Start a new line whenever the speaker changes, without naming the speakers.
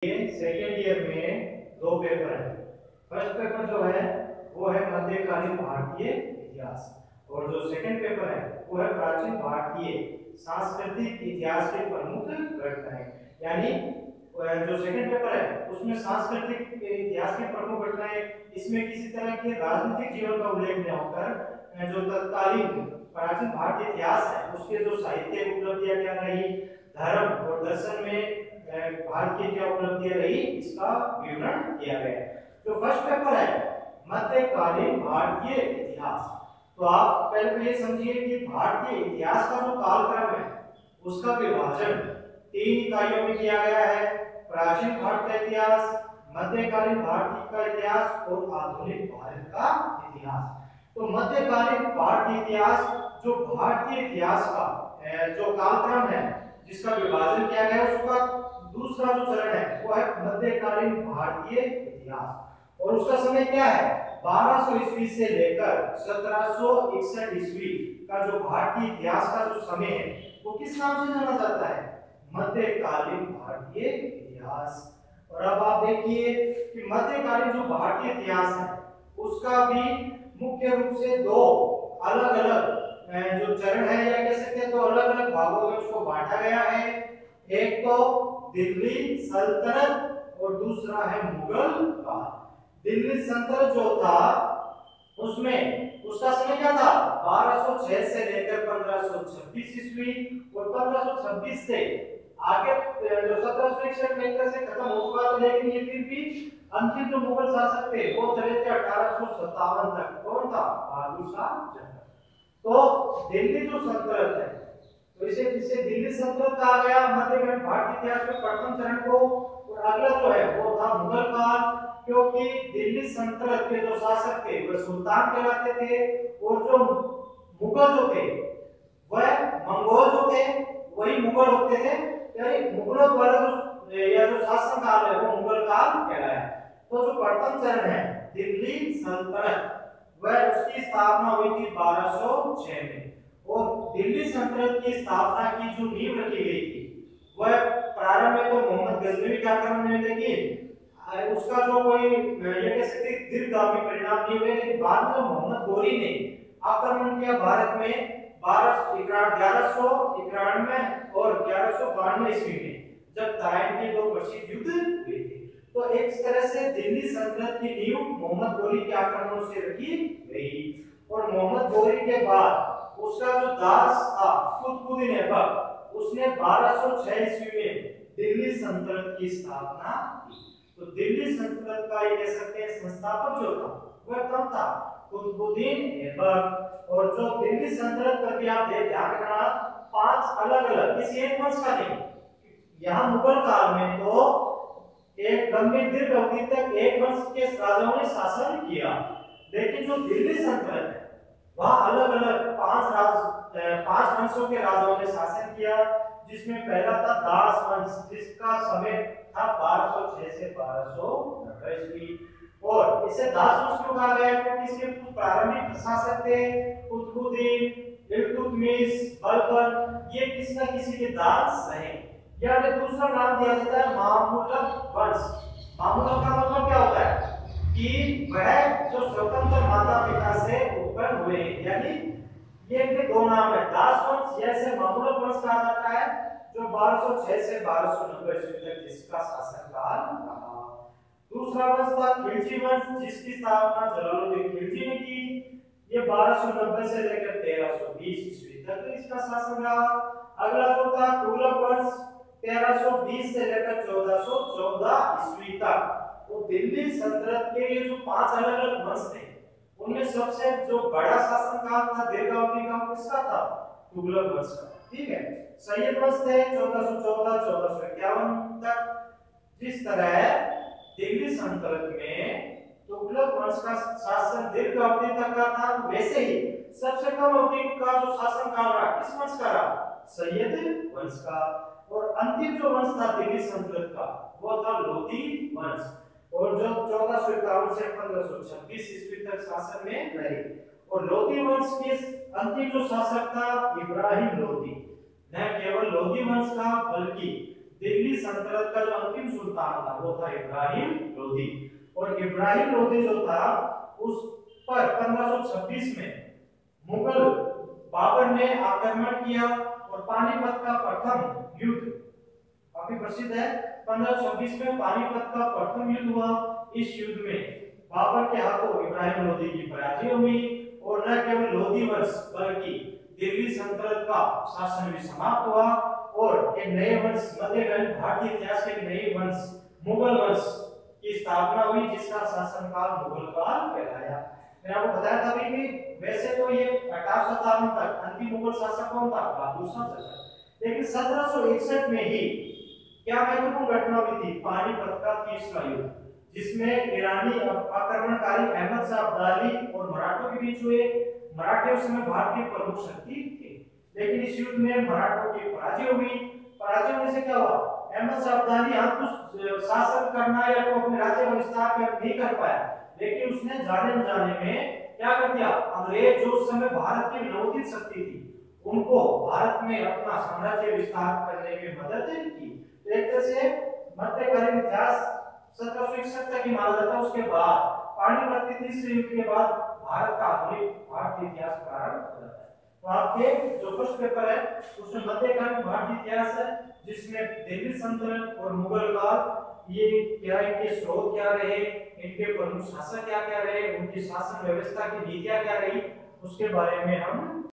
ये second year में दो पेपर है। फर्स्ट पेपर जो है वो है मध्यकालीन भारतीय इतिहास और जो सेकंड पेपर है वो है प्राचीन भारतीय सांस्कृतिक इतिहास के प्रमुख घटनाएं। यानी जो सेकंड पेपर है उसमें सांस्कृतिक इतिहास की प्रमुख घटनाएं, इसमें किसी तरह के राजनीतिक जीवन का उल्लेख नहीं होकर जो तत्कालीन प्राचीन भारतीय इतिहास है उसके जो साहित्य उपलब्धियां क्या रही, धर्म और दर्शन में भारत की क्या उपलब्धियां रही, इसका विवरण दिया गया है। जो फर्स्ट पेपर है मध्यकालीन भारतीय इतिहास, तो आप पहले तो ये समझिए कि भारतीय इतिहास का जो कालक्रम है उसका विभाजन तीन इकाइयों में किया गया है। प्राचीन भारत का इतिहास, मध्यकालीन भारत का इतिहास और आधुनिक भारत का इतिहास। तो मध्यकालीन भारतीय इतिहास जो भारतीय इतिहास का जो कालक्रम है जिसका विभाजन किया गया है, उसका दूसरा जो चरण है वो है मध्यकालीन भारतीय इतिहास और उसका समय क्या है 1200 ईस्वी से लेकर 1761 ईस्वी का जो भारतीय इतिहास का जो समय है वो किस नाम से जाना जाता है, मध्यकालीन भारतीय इतिहास। और अब आप देखिए कि मध्यकालीन जो भारतीय इतिहास है उसका भी मुख्य रूप से दो अलग अलग जो चरण है या कह सकते हैं तो अलग अलग भागों में उसको बांटा गया है। एक तो दिल्ली सल्तनत और दूसरा है मुगल काल। दिल्ली सल्तनत जो था उसमें उसका समय क्या था 1206 से लेकर 1526 ईस्वी और 1526 से आगे जो 1761 में से खत्म हो चुका था, लेकिन ये फिर भी अंतिम जो मुगल शासक थे वो चले थे 1857 तक। कौन था? बहादुर शाह जफर। तो दिल्ली जो सल्तनत है तो इसे दिल्ली सल्तनत कहा गया मध्यकालीन भारतीय इतिहास में प्रथम चरण को। और अगला जो है वो था मुगल काल, क्योंकि दिल्ली सल्तनत के जो शासक थे वह सुल्तान कहलाते थे और जो मुगल जो थे वह मंगोल जो थे वही मुगल होते थे। यानी मुगलों द्वारा जो शासन काल है वो मुगल काल कहलाया। तो जो प्रथम चरण है दिल्ली सल्तनत वह उसकी स्थापना हुई थी 1206 में और दिल्ली सल्तनत की स्थापना की जो नींव रखी गई थी वह प्रारंभ में तो मोहम्मद गजनवी के आक्रमण में, लेकिन उसका जो कोई ये कह सकते दीर्घगामी परिणाम नहीं हुए। लेकिन बाद में मोहम्मद गोरी ने आक्रमण किया भारत में 1191 और 1192 ईस्वी में, जब ताइन के दो प्रसिद्ध युद्ध हुए थे। तो एक तरह से दिल्ली सल्तनत की नींव मोहम्मद गोरी के आक्रमणों से रखी गई और मोहम्मद गोरी के बाद उसका जो दास था कुतुबुद्दीन ऐबक उसने 1206 ईस्वी में दिल्ली सल्तनत की स्थापना की। तो दिल्ली सल्तनत का ये कह सकते हैं संस्थापक जो था वह कौन था? कुतुबुद्दीन ऐबक। और जो दिल्ली सल्तनत पर भी आप ध्यान रखना पांच अलग अलग किसी एक वंश का नहीं। यहाँ मुगल काल में तो एक लंबी दीर्घ अवधि तक एक वंश के राजाओं ने शासन किया, लेकिन जो दिल्ली सल्तनत है वहां अलग अलग पांच वंशों के राजाओं ने शासन किया, जिसमें पहला था दास वंश जिसका समय था 1206 से 1290 ईस्वी। और इसे दास वंश क्यों कहा गया? क्योंकि इसके कुछ प्रारंभिक शासक थे कुतुबुद्दीन, इल्तुतमिश, बलबन, ये किसी न किसी के दास रहे। या दूसरा नाम दिया जाता है मामलुक वंश। मामलुक का मतलब क्या होता है कि वह जो स्वतंत्र माता पिता से उत्पन्न हुए, यानी ये इनके दो नाम है, दास वंश जैसे मामलुक वंश कहा जाता है जो 1206 से 1290 ईस्वी तक जिसका शासनकाल रहा। दूसरा वंश था खिलजी वंश जिसकी स्थापना जलालुद्दीन खिलजी ने की। ये 1290 से लेकर 1320 ईस्वी तक इसका शासन रहा। अगला जो था तुगलक वंश 1320 से लेकर 1414 ईस्वी तक। तो दिल्ली सल्तनत के ये जो पांच अलग अलग वंश थे उनमें सबसे जो बड़ा शासनकाल था दीर्घावधि का किसका था? तुगलक वंश का। ठीक है, सैयद वंश थे 1414-1451 तक। जिस तरह दिल्ली सल्तनत में तुगलक वंश का शासन दीर्घ अवधि तक का था, वैसे ही सबसे कम अवधि का जो शासनकाल रहा किस वंश का रहा? सैयद वंश का। और अंतिम जो वंश था दिल्ली सल्तनत का वो था लोधी वंश, और जो 1451 से 1526 ईस्वी तक शासन में रहे। और लोधी वंश के अंतिम जो शासक था इब्राहिम लोधी। न केवल लोधी वंश का बल्कि दिल्ली सल्तनत का जो अंतिम सुल्तान था वो था इब्राहिम लोदी। और इब्राहिम लोदी जो था उस पर 1526 में मुगल बाबर ने आक्रमण किया और पानीपत का प्रथम युद्ध काफी प्रसिद्ध है। 1526 में पानीपत का प्रथम युद्ध हुआ। इस युद्ध में बाबर के हाथों इब्राहिम लोदी की पराजय हुई और न केवल लोदी वंश बल्कि दिल्ली सल्तनत का शासन भी समाप्त हुआ और एक नए वंश मध्यकालीन भारतीय इतिहास के नए वंश मुगल वंश की स्थापना हुई जिसका शासनकाल मुगल काल कहलाया। मैंने आपको बताया था भी कि वैसे तो ये 18 शताब्दी तक अंतिम मुगल शासक कौन था? बहादुर शाह जफर। लेकिन 1761 में ही क्या महत्वपूर्ण घटना हुई थी? पानीपत का तीसरा युद्ध, जिसमें ईरानी आक्रमणकारी अहमद शाह अब्दाली और मराठों के बीच हुए। मराठे उस समय भारत की प्रमुख शक्ति थे, लेकिन इस युद्ध में मराठों की पराजय हुई। पराजय होने से क्या हुआ? अहमद शाह अब्दाली यहाँ कुछ शासन करना या तो अपने राज्य का विस्तार नहीं कर पाया, लेकिन उसने जाने अनजाने में क्या कर दिया? अंग्रेज जो उस समय भारत की विरोधी शक्ति थी उनको भारत में अपना साम्राज्य विस्तार करने में मदद की। तो एक तरह से मध्यकालीन इतिहास 1761 तक ही माना जाता है। उसके बाद पानीपत के तीसरे युद्ध के बाद भारत का आधुनिक भारतीय इतिहास प्रारंभ हो जाता है। तो आपके जो फर्स्ट पेपर है उसमें मध्यकालीन भारतीय इतिहास है, जिसमें दिल्ली सल्तनत और मुगल काल ये क्या, इनके स्रोत क्या रहे, इनके प्रमुख शासक क्या क्या रहे, उनकी शासन व्यवस्था की नीतियां क्या रही, उसके बारे में हम